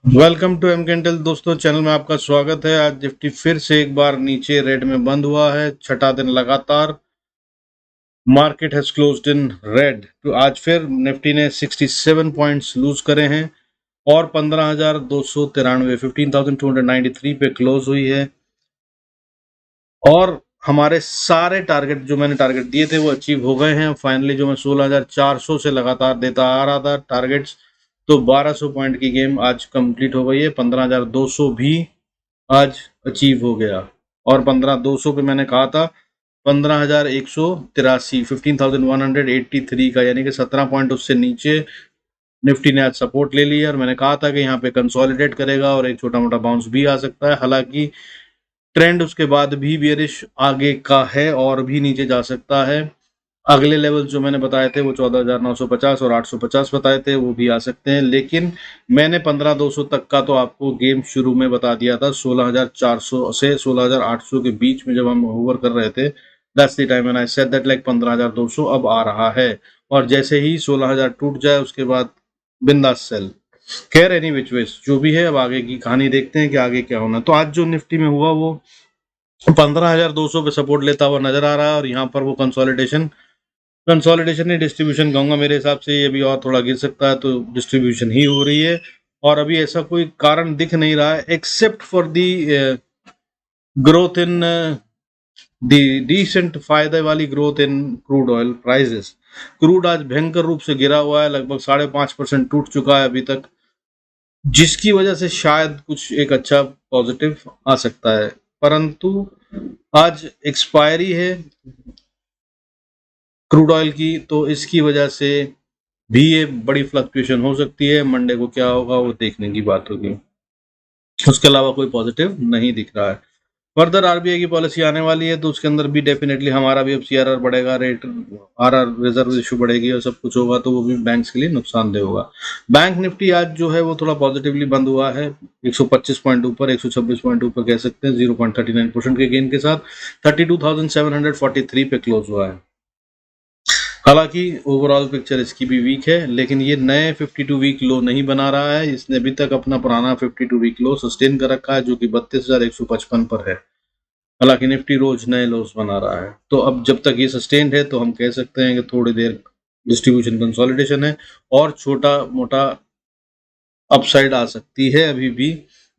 Welcome to M कैंटल दोस्तों, channel में आपका स्वागत है। आज निफ्टी फिर से एक बार नीचे रेड में बंद हुआ है। छठा दिन लगातार market has closed in red. तो आज फिर निफ्टी ने 67 पॉइंट्स लूज करे हैं और 15,293 15,293 पे क्लोज हुई है। और हमारे सारे टारगेट जो मैंने टारगेट दिए थे वो अचीव हो गए हैं। फाइनली जो मैं 16,400 से लगातार देता आ रहा था टारगेट्स, तो 1200 पॉइंट की गेम आज कंप्लीट हो गई है। 15,200 भी आज अचीव हो गया। और 15,200 पे मैंने कहा था 15,183 15,183 का, यानी कि 17 पॉइंट उससे नीचे निफ्टी ने आज सपोर्ट ले लिया। और मैंने कहा था कि यहाँ पे कंसोलिडेट करेगा और एक छोटा मोटा बाउंस भी आ सकता है। हालांकि ट्रेंड उसके बाद भी बेयरिश आगे का है और भी नीचे जा सकता है। अगले लेवल जो मैंने बताए थे वो 14,950 और 850 बताए थे, वो भी आ सकते हैं। लेकिन मैंने 15,200 तक का तो आपको गेम शुरू में बता दिया था। 16,400 से 16,800 के बीच में जब हम होवर कर रहे थे, that's the time when I said that like 15,200 अब आ रहा है। और जैसे ही 16,000 टूट जाए उसके बाद बिंदास सेल। खैर एनी विच वेज जो भी है, अब आगे की कहानी देखते हैं कि आगे क्या होना। तो आज जो निफ्टी में हुआ वो 15,200 पे सपोर्ट लेता हुआ नजर आ रहा है। और यहाँ पर वो कंसोलिडेशन नहीं, डिस्ट्रीब्यूशन कहूंगा। मेरे हिसाब से ये भी और थोड़ा गिर सकता है, तो डिस्ट्रीब्यूशन ही हो रही है। और अभी ऐसा कोई कारण दिख नहीं रहा है except for the growth in the decent फायदे वाली growth in crude oil prices. Crude आज भयंकर रूप से गिरा हुआ है, लगभग 5.5% टूट चुका है अभी तक, जिसकी वजह से शायद कुछ एक अच्छा पॉजिटिव आ सकता है। परंतु आज एक्सपायरी है क्रूड ऑयल की, तो इसकी वजह से भी ये बड़ी फ्लक्चुएशन हो सकती है। मंडे को क्या होगा वो देखने की बात होगी। उसके अलावा कोई पॉजिटिव नहीं दिख रहा है। फर्दर आरबीआई की पॉलिसी आने वाली है, तो उसके अंदर भी डेफिनेटली हमारा भी अब सीआरआर बढ़ेगा, रेट आरआर रिजर्व इशू बढ़ेगी और सब कुछ होगा, तो वो भी बैंक्स के लिए नुकसानदेह होगा। बैंक निफ्टी आज जो है वो थोड़ा पॉजिटिवली बंद हुआ है, 125 पॉइंट ऊपर, 126 पॉइंट ऊपर कह सकते हैं, 0.39% के गेन के साथ 32,743 पे क्लोज हुआ है। हालांकि ओवरऑल पिक्चर इसकी भी वीक है, लेकिन ये नए 52 वीक लो नहीं बना रहा है। इसने अभी तक अपना पुराना 52 वीक लो सस्टेन कर रखा है, जो कि 32,155 पर है। हालांकि निफ्टी रोज नए लोस बना रहा है, तो अब जब तक ये सस्टेन्ड है तो हम कह सकते हैं कि थोड़ी देर डिस्ट्रीब्यूशन कंसोलिडेशन है और छोटा मोटा अपसाइड आ सकती है। अभी भी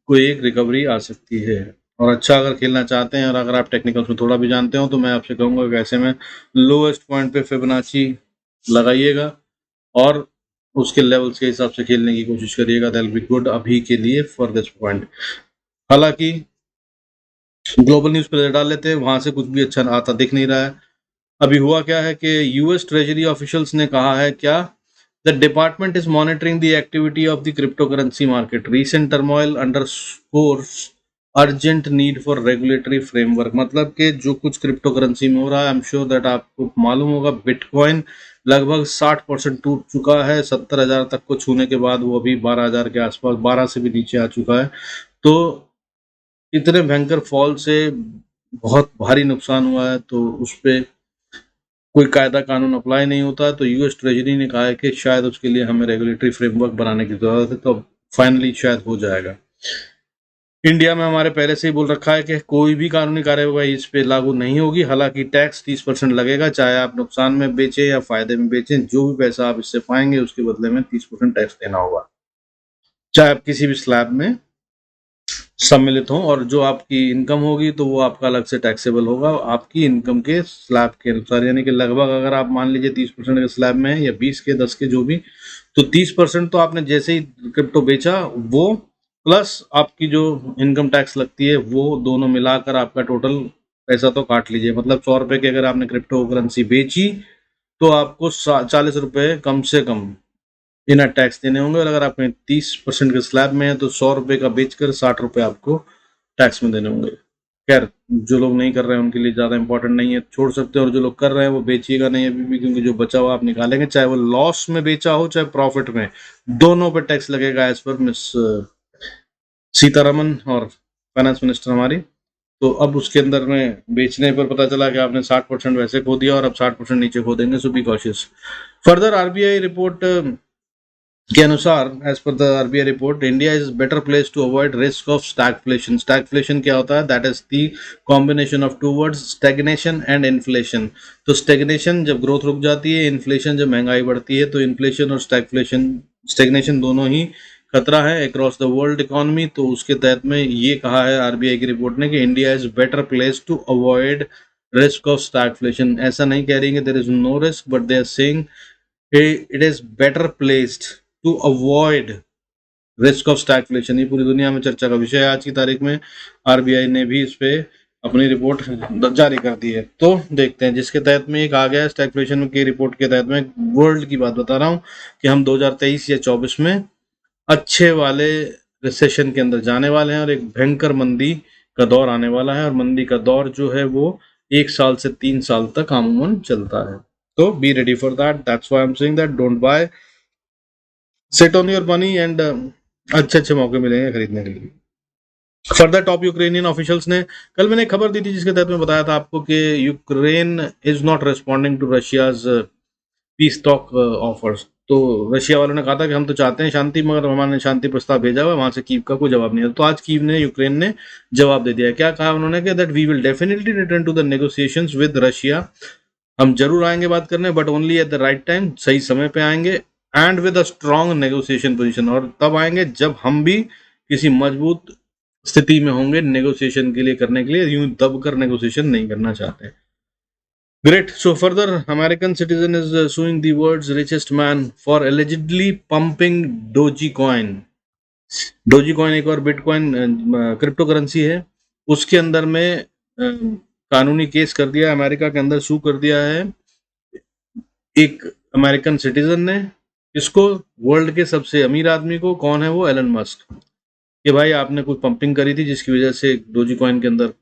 कोई एक रिकवरी आ सकती है। और अच्छा अगर खेलना चाहते हैं और अगर आप टेक्निकल्स में थोड़ा भी जानते हो, तो मैं आपसे कहूंगा कि ऐसे में लोएस्ट पॉइंट पे फिबोनाची लगाइएगा और उसके लेवल्स के हिसाब से खेलने की कोशिश करिएगा। दैट विल बी गुड अभी के लिए फॉर दिस पॉइंट। हालांकि ग्लोबल न्यूज पर डाल लेते हैं, वहां से कुछ भी अच्छा आता दिख नहीं रहा है। अभी हुआ क्या है कि यूएस ट्रेजरी ऑफिशियल्स ने कहा है क्या, the department is monitoring the activity of the crypto currency market, recent turmoil underscores urgent need for regulatory framework. मतलब कि जो कुछ क्रिप्टो करेंसी में हो रहा है, आई एम श्योर दैट आपको मालूम होगा, बिटकॉइन लगभग 60% टूट चुका है। 70,000 तक को छूने के बाद वो अभी 12,000 के आसपास, 12 से भी नीचे आ चुका है। तो इतने भयंकर फॉल से बहुत भारी नुकसान हुआ है, तो उस पर कोई कायदा कानून अप्लाई नहीं होता। तो यूएस ट्रेजरी ने कहा है कि शायद उसके लिए हमें रेगुलेटरी फ्रेमवर्क बनाने की जरूरत है, तो फाइनली शायद हो जाएगा। इंडिया में हमारे पहले से ही बोल रखा है कि कोई भी कानूनी कार्यवाही इस पे लागू नहीं होगी। हालांकि टैक्स 30% लगेगा, चाहे आप नुकसान में बेचें या फायदे में बेचें। जो भी पैसा आप इससे पाएंगे उसके बदले में 30% टैक्स देना होगा, चाहे आप किसी भी स्लैब में सम्मिलित हो। और जो आपकी इनकम होगी तो वो आपका अलग से टैक्सेबल होगा आपकी इनकम के स्लैब के अनुसार। यानी कि लगभग अगर आप मान लीजिए 30% के स्लैब में है, या 20 के, 10 के, जो भी, तो 30% तो आपने जैसे ही क्रिप्टो बेचा, वो प्लस आपकी जो इनकम टैक्स लगती है, वो दोनों मिलाकर आपका टोटल पैसा तो काट लीजिए। मतलब 100 रुपए की अगर आपने क्रिप्टो करेंसी बेची, तो आपको 40 रुपए कम से कम बिना टैक्स देने होंगे। और अगर आप 30% के स्लैब में है, तो 100 रुपए का बेचकर 60 रुपए आपको टैक्स में देने होंगे। खैर, जो लोग नहीं कर रहे हैं उनके लिए ज्यादा इंपॉर्टेंट नहीं है, छोड़ सकते हैं। और जो लोग कर रहे हैं वो बेचिएगा नहीं अभी भी, क्योंकि जो बचा हुआ आप निकालेंगे, चाहे वो लॉस में बेचा हो चाहे प्रॉफिट में, दोनों पे टैक्स लगेगा एज पर मिस सीतारमन और फाइनेंस मिनिस्टर हमारी। तो अब उसके अंदर में बेचने पर पता चला कि आपने 60% वैसे खो दिया और अब 60% नीचे खो देंगे, so be cautious. Further RBI report के अनुसार as per the RBI report India is better place to avoid risk of stagflation. Stagflation क्या होता है? That is the combination of two words, stagnation and inflation. तो stagnation जब growth रुक जाती है, इन्फ्लेशन जब महंगाई बढ़ती है, तो इन्फ्लेशन और स्टैगफ्लेशन, स्टैग्नेशन दोनों ही खतरा है अक्रॉस द वर्ल्ड इकोनॉमी। तो उसके तहत में ये कहा है आरबीआई की रिपोर्ट ने कि India is better place to avoid risk of stagflation. ऐसा नहीं कह रही है there is no risk, but they are saying it is better placed to avoid risk of stagflation. ये पूरी दुनिया में चर्चा का विषय है आज की तारीख में। आरबीआई ने भी इस पे अपनी रिपोर्ट जारी कर दी है। तो देखते हैं, जिसके तहत में एक आ गया है स्टैगफ्लेशन की रिपोर्ट के तहत में, वर्ल्ड की बात बता रहा हूँ कि हम 2023 या 24 में अच्छे वाले रिसेशन के अंदर जाने वाले हैं और एक भयंकर मंदी का दौर आने वाला है। और मंदी का दौर जो है वो 1 साल से 3 साल तक अमूमन चलता है। तो be ready for that. That's why I am saying that don't buy, sit on your money and अच्छे अच्छे मौके मिलेंगे खरीदने के लिए। फर्दर टॉप यूक्रेनियन ऑफिशियल्स ने, कल मैंने एक खबर दी थी जिसके तहत में बताया था आपको कि Ukraine is not responding to Russia's peace talk offers. तो रशिया वालों ने कहा था कि हम तो चाहते हैं शांति, मगर हमारे शांति प्रस्ताव भेजा हुआ, वहां से कीव का कोई जवाब नहीं है। तो आज कीव ने, यूक्रेन ने जवाब दे दिया। क्या कहा उन्होंने कि that we will definitely return to the negotiations with Russia. हम जरूर आएंगे बात करने, but only at the right time, सही समय पे आएंगे, and with a strong negotiation position. और तब आएंगे जब हम भी किसी मजबूत स्थिति में होंगे नेगोशिएशन के लिए, करने के लिए। यूं दब कर नेगोशिएशन नहीं करना चाहते। Great. So further, American citizen is suing the world's richest man for allegedly pumping Dogecoin. Dogecoin एक और बिटकॉइन क्रिप्टो करेंसी है, उसके अंदर में कानूनी केस कर दिया, अमेरिका के अंदर सू कर दिया है एक अमेरिकन सिटीजन ने। इसको, वर्ल्ड के सबसे अमीर आदमी को, कौन है वो? Elon Musk. कि भाई आपने कुछ पंपिंग करी थी जिसकी वजह से डोजीकॉइन के अंदर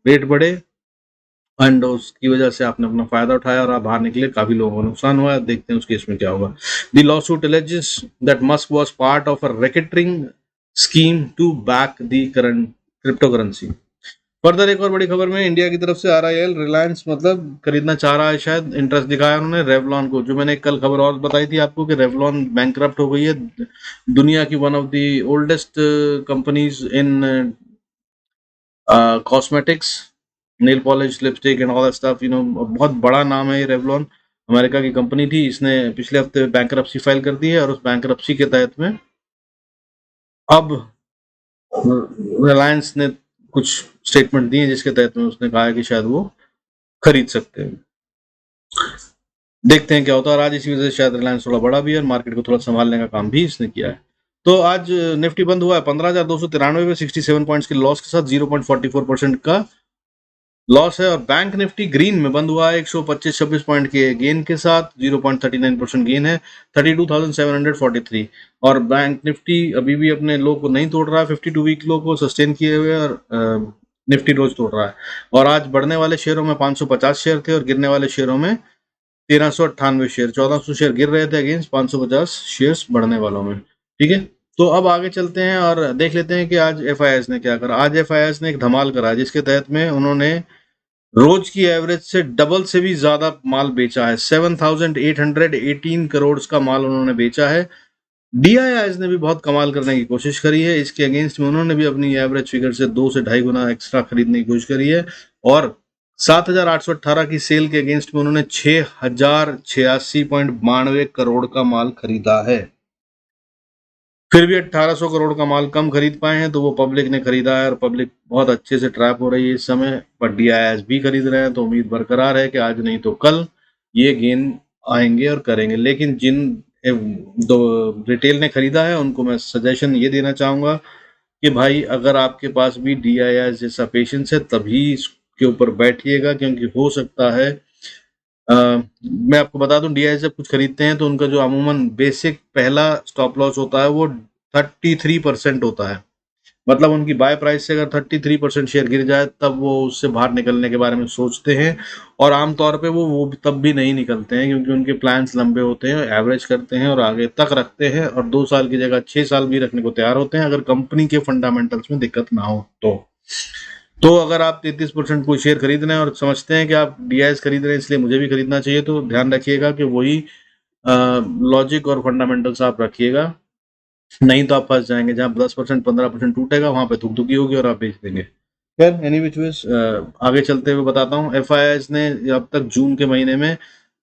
रेट बढ़े, एंड उसकी वजह से आपने अपना फायदा उठाया और आप बाहर निकले, काफी लोगों को नुकसान हुआ। देखते हैं उस केस में क्या होगा। The lawsuit alleges that Musk was part of a racketeering scheme to back the current cryptocurrency. Further एक और बड़ी खबर में, इंडिया की तरफ से RIL, रिलायंस मतलब खरीदना चाह रहा है, शायद इंटरेस्ट दिखाया उन्होंने रेवलॉन को। जो मैंने कल खबर और बताई थी आपको कि रेवलॉन बैंकरप्ट हो गई है, दुनिया की one of the oldest companies in cosmetics, nail polish, lipstick and all that stuff, you know, बहुत बड़ा नाम है ये रेवलॉन। अमेरिका की कंपनी थी, इसने पिछले हफ्ते बैंकरप्सी फाइल कर दी है, और उस बैंकरप्सी के तहत में अब रिलायंस ने कुछ स्टेटमेंट दिए जिसके तहत में उसने कहा है कि शायद वो खरीद सकते हैं। देखते हैं क्या होता है। और आज इसी वजह से शायद रिलायंस थोड़ा बड़ा भी है और मार्केट को थोड़ा संभालने का काम भी इसने किया है। तो आज निफ्टी बंद हुआ है 15,293 में 67 पॉइंट्स के लॉस के साथ, 0.44% का लॉस है। और बैंक निफ्टी ग्रीन में बंद हुआ है 125-26 पॉइंट के गेन के साथ, 0.39% गेन है, 32,743। और बैंक निफ्टी अभी भी अपने लो को नहीं तोड़ रहा है, 52 वीक लो को सस्टेन किए हुए, और निफ्टी रोज तोड़ रहा है। और आज बढ़ने वाले शेयरों में 550 शेयर थे और गिरने वाले शेयरों में 1398 शेयर, 1400 शेयर गिर रहे थे अगेंस्ट 550 शेयर्स बढ़ने वालों में। ठीक है, तो अब आगे चलते हैं और देख लेते हैं कि आज एफआईआईएस ने क्या करा। आज एफआईआईएस ने एक धमाल करा जिसके तहत में उन्होंने रोज की एवरेज से डबल से भी ज्यादा माल बेचा है। 7,818 करोड़ का माल उन्होंने बेचा है। डीआईआईएस ने भी बहुत कमाल करने की कोशिश करी है, इसके अगेंस्ट में उन्होंने भी अपनी एवरेज फिगर से 2 से 2.5 गुना एक्स्ट्रा खरीदने की कोशिश करी है। और 7,818 की सेल के अगेंस्ट में उन्होंने 6,086.92 करोड़ का माल खरीदा है। फिर भी 1,800 करोड़ का माल कम खरीद पाए हैं, तो वो पब्लिक ने खरीदा है, और पब्लिक बहुत अच्छे से ट्रैप हो रही है इस समय। पर डीआईआईएस भी खरीद रहे हैं, तो उम्मीद बरकरार है कि आज नहीं तो कल ये गेन आएंगे और करेंगे। लेकिन जिन दो रिटेल ने खरीदा है उनको मैं सजेशन ये देना चाहूंगा कि भाई अगर आपके पास भी डीआईआईएस जैसा पेशेंस है तभी इसके ऊपर बैठिएगा, क्योंकि हो सकता है मैं आपको बता दूं, डीआईआईएस जब कुछ खरीदते हैं तो उनका जो अमूमन बेसिक पहला स्टॉप लॉस होता है वो 33% होता है। मतलब उनकी बाय प्राइस से अगर 33% शेयर गिर जाए तब वो उससे बाहर निकलने के बारे में सोचते हैं। और आमतौर पे वो तब भी नहीं निकलते हैं, क्योंकि उनके प्लान्स लंबे होते हैं, एवरेज करते हैं और आगे तक रखते हैं, और 2 साल की जगह 6 साल भी रखने को तैयार होते हैं, अगर कंपनी के फंडामेंटल्स में दिक्कत ना हो तो अगर आप 33% कोई शेयर खरीद रहे हैं और समझते हैं कि आप डीआईएस खरीद रहे हैं इसलिए मुझे भी खरीदना चाहिए, तो ध्यान रखिएगा कि वही लॉजिक और फंडामेंटल्स आप रखिएगा, नहीं तो आप फंस जाएंगे। जहाँ 10% 15% टूटेगा वहां पे धुकधुकी होगी और आप बेच देंगे। खैर एनी विच वेज, आगे चलते हुए बताता हूँ। एफ ने अब तक जून के महीने में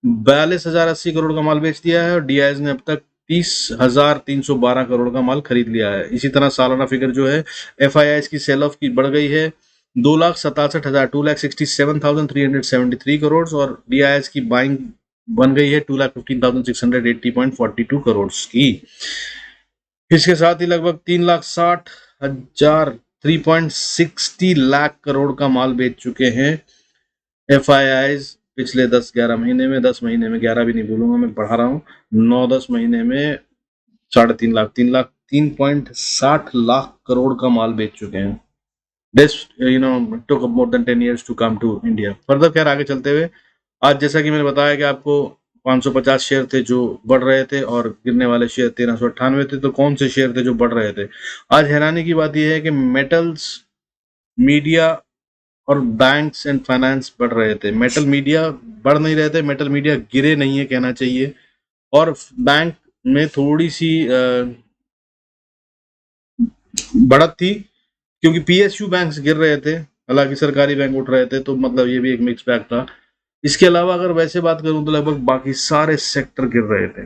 42,080 करोड़ का माल बेच दिया है और डी ने अब तक 30,312 करोड़ का माल खरीद लिया है। इसी तरह सालाना फिगर जो है एफ की सेल ऑफ की बढ़ गई है 2,67,000 2,67,373 करोड़ और डी की बाइंग बन गई है 2,15,680.42 करोड़ की। इसके साथ ही लगभग 3,60,000 3.60 लाख करोड़ का माल बेच चुके हैं एफ पिछले 10-11 महीने में। 10 महीने में 11 भी नहीं बोलूंगा, मैं बढ़ा रहा हूँ, 9-10 महीने में 3.5 लाख 3.60 लाख करोड़ का माल बेच चुके हैं। This took more than 10 years to come to India. Further खैर आगे चलते हुए, आज जैसा कि मैंने बताया कि आपको 550 शेयर थे जो बढ़ रहे थे और गिरने वाले शेयर 1398 थे, तो कौन से शेयर थे जो बढ़ रहे थे? आज हैरानी की बात यह है कि मेटल्स, मीडिया और बैंक्स एंड फाइनेंस बढ़ रहे थे। मेटल मीडिया बढ़ नहीं रहे थे, मेटल मीडिया गिरे नहीं है कहना चाहिए, और बैंक में थोड़ी सी बढ़त थी क्योंकि पीएसयू बैंक्स गिर रहे थे, हालांकि सरकारी बैंक उठ रहे थे, तो मतलब ये भी एक मिक्स बैग था। इसके अलावा अगर वैसे बात करूं तो लगभग बाकी सारे सेक्टर गिर रहे थे,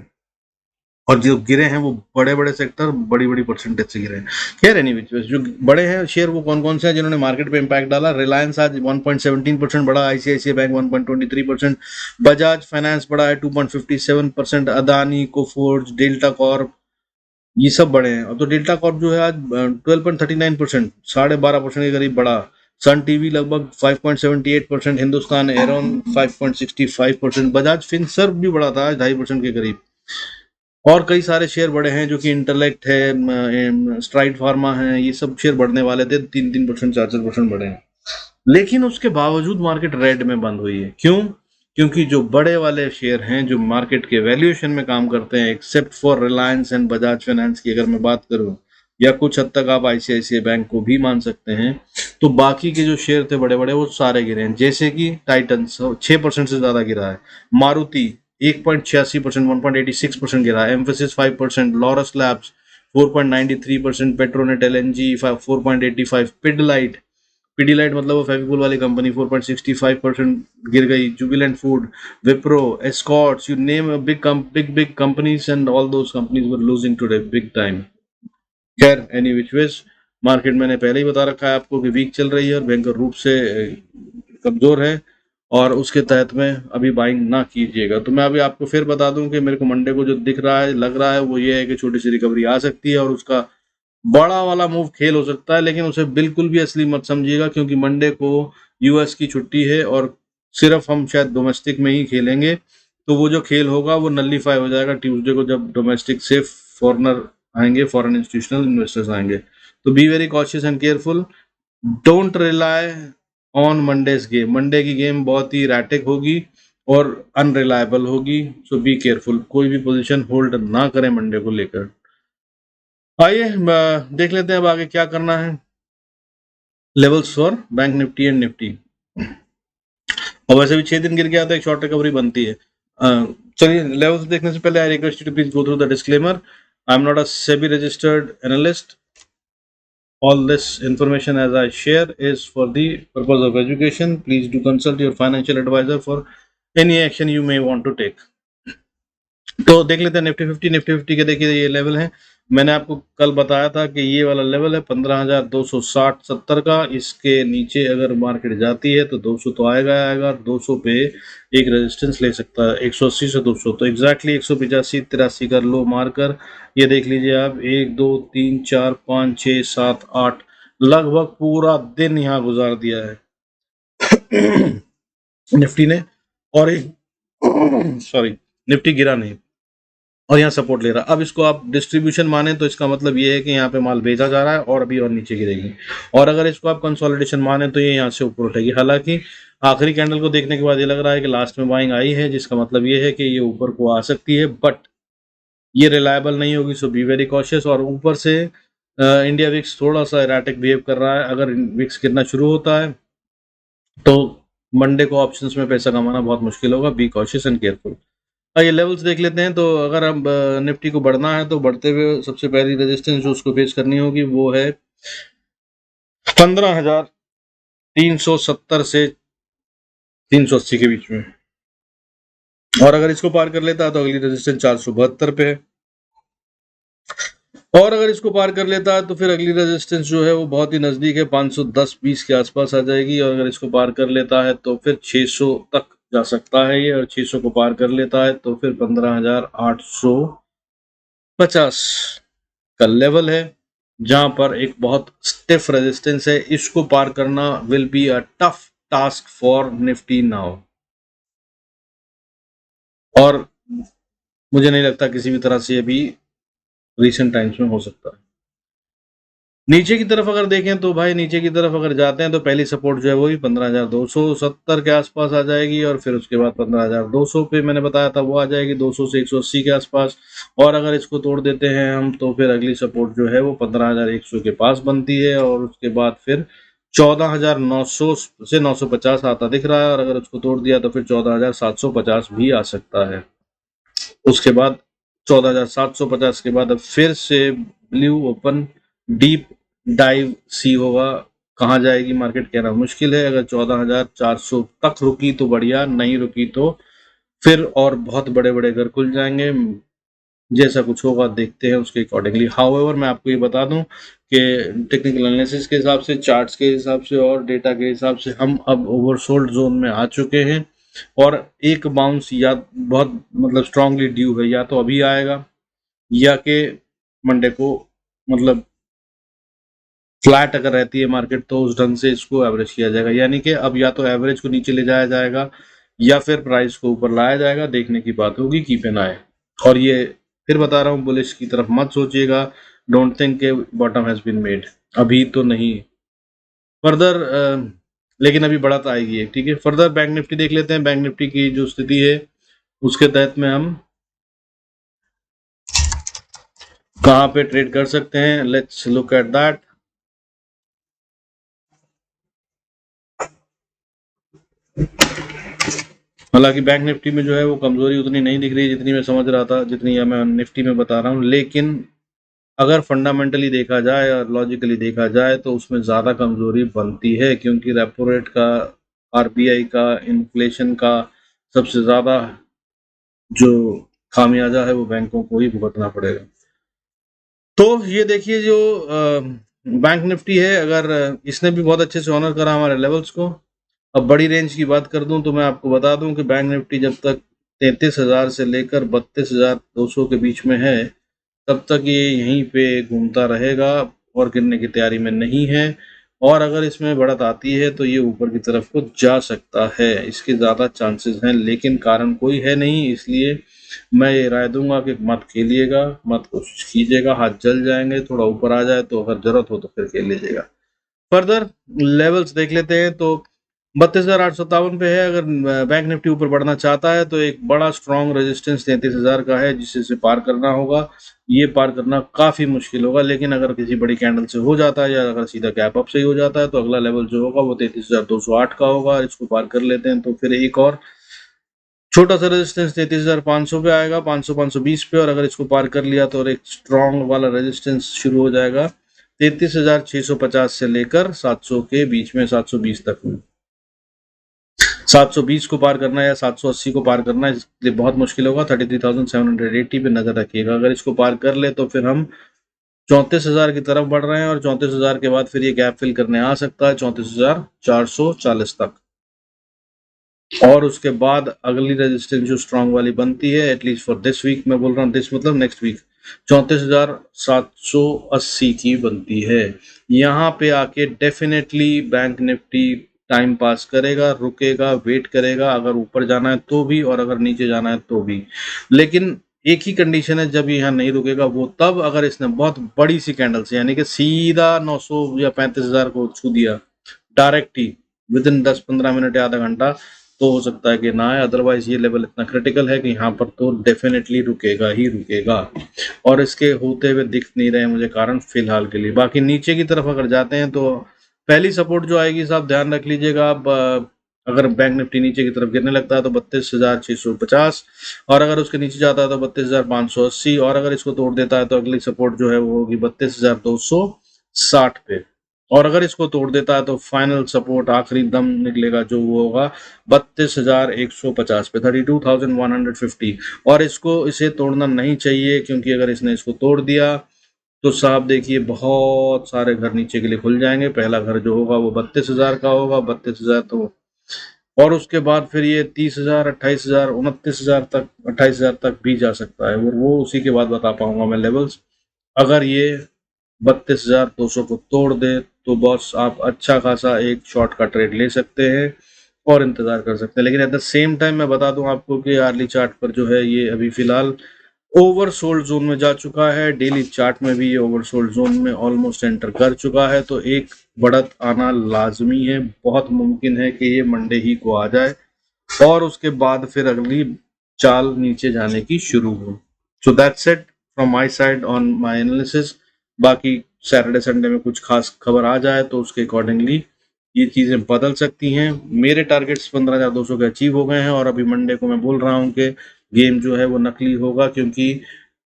और जो गिरे हैं वो बड़े बड़े सेक्टर बड़ी बड़ी परसेंटेज से गिरे हैं। खैर एनीवेज, जो बड़े हैं शेयर वो कौन कौन से हैं जिन्होंने मार्केट पे इम्पैक्ट डाला? रिलायंस आज 1.17% बढ़ा, आईसीआईसीआई बैंक 1.23%, बजाज फाइनेंस बढ़ा है 2.57%, अदानी, कोफोर्ज, डेल्टा कॉर्प, ये सब बड़े हैं। अब तो डेल्टा कॉर्प जो है आज 12.39%, 12.5% के करीब बढ़ा। सन टीवी लगभग 5.78%, हिंदुस्तान एरोन 5.65%, बजाज फिनसर्व भी बढ़ा था आज 2.5% के करीब। और कई सारे शेयर बढ़े हैं जो कि इंटेलेक्ट है, स्ट्राइड फार्मा है, ये सब शेयर बढ़ने वाले थे, 3-3%, 4-4% बढ़े हैं। लेकिन उसके बावजूद मार्केट रेड में बंद हुई है। क्यों? क्योंकि जो बड़े वाले शेयर हैं जो मार्केट के वैल्यूएशन में काम करते हैं, except for Reliance and Bajaj finance की अगर मैं बात करूं, या कुछ हद तक आप आईसीआईसीआई बैंक को भी मान सकते हैं, तो बाकी के जो शेयर थे बड़े बड़े वो सारे गिरे हैं। जैसे कि टाइटन 6% से ज्यादा गिरा है, मारुति 1.86%, 1.86% गिरा है, emphasis 5%, Laurus labs 4.93%, Petronet LNG 4.85%, Pidilite, Pidilite मतलब वो फेविकोल वाली कंपनी 4.65% गिर गई, Jubilant food, Wipro, Escorts, you name big companies and all those companies were losing today big time. खैर एनी विच वेज, मार्केट मैंने पहले ही बता रखा है आपको कि वीक चल रही है और भयंकर रूप से कमजोर है, और उसके तहत में अभी बाइंग ना कीजिएगा। तो मैं अभी आपको फिर बता दूं कि मेरे को मंडे को जो दिख रहा है, लग रहा है, वो ये है कि छोटी सी रिकवरी आ सकती है और उसका बड़ा वाला मूव खेल हो सकता है, लेकिन उसे बिल्कुल भी असली मत समझिएगा क्योंकि मंडे को यूएस की छुट्टी है और सिर्फ हम शायद डोमेस्टिक में ही खेलेंगे, तो वो जो खेल होगा वो नलीफाई हो जाएगा ट्यूसडे को जब डोमेस्टिक से फॉरनर आएंगे, फॉरेन इंस्टीट्यूशनल इन्वेस्टर्स आएंगे। तो be very cautious and careful, don't rely on Mondays game. Monday की गेम बहुत ही रैटिक होगी और अनरिलायबल होगी, सो बी केयरफुल, कोई भी पोजीशन होल्ड ना करें मंडे को लेकर। आइए देख लेते हैं अब आगे क्या करना है। Levels for bank Nifty and Nifty, और वैसे भी 6 दिन गिर गया तो एक शॉर्ट रिकवरी बनती है। चलिए लेवल्स देखने से पहले I request you to please go through the disclaimer. I am not a SEBI registered analyst. All this information as I share is for the purpose of education. Please do consult your financial advisor for any action you may want to take. तो देख लेते हैं Nifty 50 के देखिए ये level है। मैंने आपको कल बताया था कि ये वाला लेवल है 15,260-70 का। इसके नीचे अगर मार्केट जाती है तो 200 तो आएगा 200 पे एक रेजिस्टेंस ले सकता है 180 से 200, तो एग्जैक्टली 185-83 कर लो मार्कर। ये देख लीजिए आप, 1 2 3 4 5 6 7 8 लगभग पूरा दिन यहाँ गुजार दिया है निफ्टी ने, और एक सॉरी निफ्टी गिरा नहीं और यहाँ सपोर्ट ले रहा है। अब इसको आप डिस्ट्रीब्यूशन माने तो इसका मतलब ये है कि यहाँ पे माल भेजा जा रहा है और अभी और नीचे गिरेगी, और अगर इसको आप कंसोलिडेशन माने तो ये यहाँ से ऊपर उठेगी। हालांकि आखिरी कैंडल को देखने के बाद ये लग रहा है कि लास्ट में बाइंग आई है, जिसका मतलब ये है कि ये ऊपर को आ सकती है, बट ये रिलायबल नहीं होगी, सो बी वेरी कॉशियस। और ऊपर से इंडिया विक्स थोड़ा सा एराटिक बिहेव कर रहा है, अगर विक्स गिरना शुरू होता है तो मंडे को ऑप्शंस में पैसा कमाना बहुत मुश्किल होगा। Be cautious and careful. ये लेवल्स देख लेते हैं। तो अगर हम निफ्टी को बढ़ना है तो बढ़ते हुए सबसे पहली रेजिस्टेंस जो उसको फेस करनी होगी वो है 15,370 से 380 के बीच में, और अगर इसको पार कर लेता है तो अगली रेजिस्टेंस 472 पे है, और अगर इसको पार कर लेता है तो फिर अगली रेजिस्टेंस जो है वो बहुत ही नजदीक है, 510-20 के आसपास आ जाएगी, और अगर इसको पार कर लेता है तो फिर 600 तक जा सकता है ये, और 600 को पार कर लेता है तो फिर 15,850 का लेवल है, जहां पर एक बहुत स्टिफ रेजिस्टेंस है। इसको पार करना will be a tough task for Nifty now, और मुझे नहीं लगता किसी भी तरह से ये भी रिसेंट टाइम्स में हो सकता है। नीचे की तरफ अगर देखें तो भाई नीचे की तरफ अगर जाते हैं तो पहली सपोर्ट जो है वो भी 15,270 के आसपास आ जाएगी, और फिर उसके बाद 15,200 पे मैंने बताया था वो आ जाएगी, 200 से 180 के आसपास, और अगर इसको तोड़ देते हैं हम तो फिर अगली सपोर्ट जो है वो 15,100 के पास बनती है, और उसके बाद फिर 14,900 से 950 आता दिख रहा है, और अगर उसको तोड़ दिया तो फिर 14,750 भी आ सकता है। उसके बाद 14,750 के बाद अब फिर से ब्लू ओपन डीप डाइव सी होगा, कहाँ जाएगी मार्केट कहना मुश्किल है। अगर 14,400 तक रुकी तो बढ़िया, नहीं रुकी तो फिर और बहुत बड़े बड़े घर खुल जाएंगे। जैसा कुछ होगा देखते हैं उसके अकॉर्डिंगली। हाउएवर मैं आपको ये बता दूं कि टेक्निकल एनालिसिस के हिसाब से, चार्ट्स के हिसाब से और डेटा के हिसाब से हम अब ओवरसोल्ड जोन में आ चुके हैं, और एक बाउंस या बहुत मतलब स्ट्रांगली ड्यू है, या तो अभी आएगा या कि मंडे को, मतलब फ्लैट अगर रहती है मार्केट तो उस ढंग से इसको एवरेज किया जाएगा, यानी कि अब या तो एवरेज को नीचे ले जाया जाएगा या फिर प्राइस को ऊपर लाया जाएगा, देखने की बात होगी, कीप एन आई। और ये फिर बता रहा हूँ, बुलिश की तरफ मत सोचिएगा, डोंट थिंक के बॉटम हैज बीन मेड, अभी तो नहीं। फर्दर लेकिन अभी बढ़त आएगी एक, ठीक है। फर्दर बैंक निफ्टी देख लेते हैं। बैंक निफ्टी की जो स्थिति है उसके तहत में हम कहाँ पे ट्रेड कर सकते हैं, लेट्स लुक एट दैट। हालांकि बैंक निफ्टी में जो है वो कमजोरी उतनी नहीं दिख रही जितनी मैं समझ रहा था, जितनी मैं निफ्टी में बता रहा हूँ, लेकिन अगर फंडामेंटली देखा जाए और लॉजिकली देखा जाए तो उसमें ज़्यादा कमजोरी बनती है, क्योंकि रेपो रेट का, आरबीआई का, इन्फ्लेशन का सबसे ज़्यादा जो खामियाजा है वो बैंकों को ही भुगतना पड़ेगा। तो ये देखिए जो बैंक निफ्टी है, अगर इसने भी बहुत अच्छे से ऑनर करा हमारे लेवल्स को। अब बड़ी रेंज की बात कर दूं तो मैं आपको बता दूं कि बैंक निफ्टी जब तक 33,000 से लेकर 32,200 के बीच में है तब तक ये यहीं पे घूमता रहेगा, और गिरने की तैयारी में नहीं है। और अगर इसमें बढ़त आती है तो ये ऊपर की तरफ को जा सकता है, इसके ज़्यादा चांसेस हैं, लेकिन कारण कोई है नहीं, इसलिए मैं ये राय दूंगा कि मत खेलिएगा, मत कोशिश कीजिएगा, हाथ जल जाएंगे। थोड़ा ऊपर आ जाए तो अगर जरूरत हो तो फिर खेल लीजिएगा। फर्दर लेवल्स देख लेते हैं तो 32,857 पे है। अगर बैंक निफ्टी ऊपर बढ़ना चाहता है तो एक बड़ा स्ट्रॉन्ग रेजिस्टेंस 33,000 का है जिसे से पार करना होगा। ये पार करना काफी मुश्किल होगा, लेकिन अगर किसी बड़ी कैंडल से हो जाता है या अगर सीधा गैप अप से ही हो जाता है तो अगला लेवल जो होगा वो 33,208 का होगा। इसको पार कर लेते हैं तो फिर एक और छोटा सा रेजिस्टेंस 33,500 पे आएगा, 500-520 पे, और अगर इसको पार कर लिया तो एक स्ट्रॉन्ग वाला रेजिस्टेंस शुरू हो जाएगा 33,650 से लेकर 700 के बीच में, 720 तक में। 720 को पार करना या 780 को पार करना इसलिए बहुत मुश्किल होगा। 33,780 पे नजर रखिएगा। अगर इसको पार कर ले तो फिर हम 34,000 की तरफ बढ़ रहे हैं, और 34,000 के बाद फिर ये गैप फिल करने आ सकता है 34,440 तक, और उसके बाद अगली रेजिस्टेंस जो स्ट्रांग वाली बनती है, एटलीस्ट फॉर दिस वीक, मैं बोल रहा हूँ दिस मतलब नेक्स्ट वीक, 34,780 की बनती है। यहाँ पे आके definitely bank Nifty time pass करेगा, रुकेगा, वेट करेगा, अगर ऊपर जाना है तो भी और अगर नीचे जाना है तो भी। लेकिन एक ही कंडीशन है जब यहाँ नहीं रुकेगा, वो तब अगर इसने बहुत बड़ी सी कैंडल से, यानी कि सीधा 900 या 35,000 को छू दिया direct he with in 10-15 minute या आधा घंटा, तो हो सकता है कि ना आए। अदरवाइज ये लेवल इतना क्रिटिकल है कि यहाँ पर तो डेफिनेटली रुकेगा ही रुकेगा, और इसके होते हुए दिख नहीं रहे मुझे कारण फिलहाल के लिए। बाकी नीचे की तरफ अगर जाते हैं तो पहली सपोर्ट जो आएगी साहब ध्यान रख लीजिएगा आप, अगर बैंक निफ्टी नीचे की तरफ गिरने लगता है तो 32,650, और अगर उसके नीचे जाता है तो 32,580, और अगर इसको तोड़ देता है तो अगली सपोर्ट जो है वो होगी 32,260 पे, और अगर इसको तोड़ देता है तो फाइनल सपोर्ट आखिरी दम निकलेगा जो वो होगा 32,150 पे, 32,150। और इसे तोड़ना नहीं चाहिए, क्योंकि अगर इसने इसको तोड़ दिया तो साहब देखिए बहुत सारे घर नीचे के लिए खुल जाएंगे। पहला घर जो होगा वो 32,000 का होगा, 32,000 तो, और उसके बाद फिर ये 30,000, 28,000, 29,000 तक, 28,000 तक भी जा सकता है, और वो उसी के बाद बता पाऊंगा मैं लेवल्स। अगर ये 32,200 को तोड़ दे तो बॉस आप अच्छा खासा एक शॉर्ट का ट्रेड ले सकते हैं और इंतजार कर सकते हैं। लेकिन एट द सेम टाइम मैं बता दूं आपको कि अर्ली चार्ट पर जो है ये अभी फिलहाल ओवरसोल्ड जोन में जा चुका है। डेली चार्ट में भी ये ओवरसोल्ड जोन में ऑलमोस्ट एंटर कर चुका है, तो एक बढ़त आना लाजमी है। बहुत मुमकिन है कि ये मंडे ही को आ जाए और उसके बाद फिर अगली चाल नीचे जाने की शुरू हो। So that's it from my side on my analysis. बाकी सैटरडे संडे में कुछ खास खबर आ जाए तो उसके अकॉर्डिंगली ये चीजें बदल सकती हैं। मेरे टारगेट्स 15,200 के अचीव हो गए हैं, और अभी मंडे को मैं बोल रहा हूँ कि गेम जो है वो नकली होगा, क्योंकि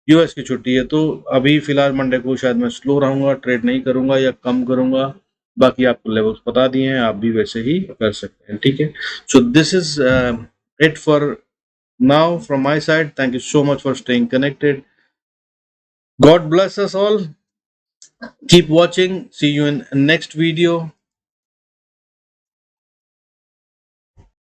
यूएस की छुट्टी है। तो अभी फिलहाल मंडे को शायद मैं स्लो रहूंगा, ट्रेड नहीं करूंगा या कम करूंगा। बाकी आपको लेवल्स बता दिए हैं, आप भी वैसे ही कर सकते हैं, ठीक है। So this is it for now from my side. Thank you so much for staying connected. God bless us all. Keep watching. See you in next video.